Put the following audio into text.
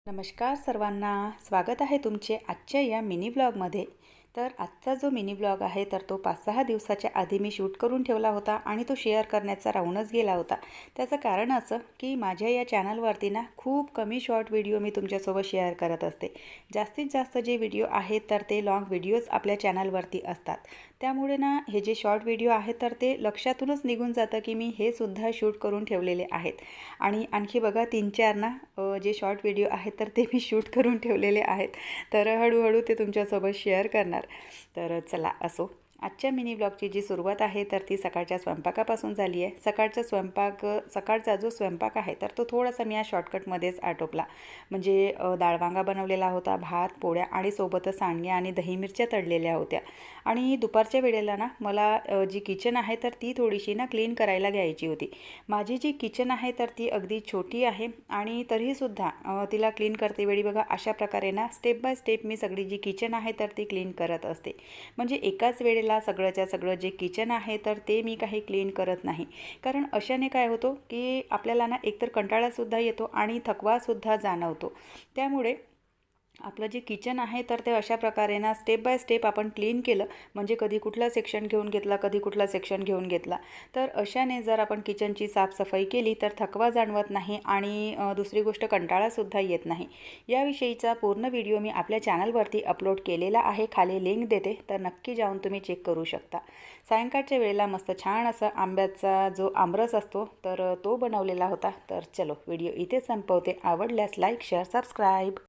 नमस्कार सर्वांना, स्वागत आहे तुमचे आजच्या या मिनी ब्लॉगमध्ये। तर आजचा जो मिनी ब्लॉग आहे तर तो 5-6 दिवसाच्या आधी मी शूट करून ठेवला होता आणि तो शेअर करण्याचा राहूनच गेला होता। त्याचं कारण असं की माझ्या या चॅनलवरती ना खूप कमी शॉर्ट व्हिडिओ मी तुमच्यासोबत शेअर करत असते। जास्तीत जास्त जे व्हिडिओ आहेत तर ते लॉंग व्हिडिओज आपल्या चॅनलवरती असतात। त्यामुळे ना हे जे शॉर्ट व्हिडिओ आहेत तर ते लक्षातूनच निघून जातं की मी हे सुद्धा शूट करून ठेवलेले आहेत। आणि आणखी बघा 3-4 ना जे शॉर्ट व्हिडिओ आहेत तर ते मी शूट करून ठेवलेले आहेत। तर हळूहळू ते तुमच्यासोबत शेअर करणार। तर चला असो, आजच्या मिनी ब्लॉगची जी सुरुवात आहे तर ती सकाळच्या स्वयंपाकापासून झाली आहे। सकाळचा जो स्वयंपाक आहे तर तो थोडासा मी या शॉर्टकटमध्येच आटोपला। म्हणजे डाळ वांगा बनवलेला होता, भात, पोळ्या आणि सोबतच सांडग्या आणि दही मिरच्या तळलेल्या होत्या। आणि दुपारच्या वेळेला ना मला जी किचन आहे तर ती थोडीशी ना क्लीन करायला घ्यायची होती। माझी जी किचन आहे तर ती अगदी छोटी आहे आणि तरीसुद्धा तिला क्लीन करते वेळी बघा अशा प्रकारे ना स्टेप बाय स्टेप मी सगळी जी किचन आहे तर ती क्लीन करत असते। म्हणजे एकाच वेळेला सगळंच्या सगळं जे किचन आहे तर ते मी काही क्लीन करत नाही। कारण अशाने काय होतो की आपल्याला ना एकतर कंटाळासुद्धा येतो आणि थकवासुद्धा जाणवतो। त्यामुळे आपलं जे किचन आहे तर ते अशा प्रकारे ना स्टेप बाय स्टेप आपण क्लीन केलं म्हणजे कधी कुठला सेक्शन घेऊन घेतला, कधी कुठला सेक्शन घेऊन घेतला, तर अशाने जर आपण किचनची साफसफाई केली तर थकवा जाणवत नाही आणि दुसरी गोष्ट कंटाळासुद्धा येत नाही। याविषयीचा पूर्ण व्हिडिओ मी आपल्या चॅनलवरती अपलोड केलेला आहे, खाली लिंक देते, तर नक्की जाऊन तुम्ही चेक करू शकता। सायंकाळच्या वेळेला मस्त छान असा आंब्याचा जो आमरस असतो तर तो बनवलेला होता। तर चलो व्हिडिओ इथे संपवते। आवडल्यास लाईक, शेअर, सबस्क्राईब।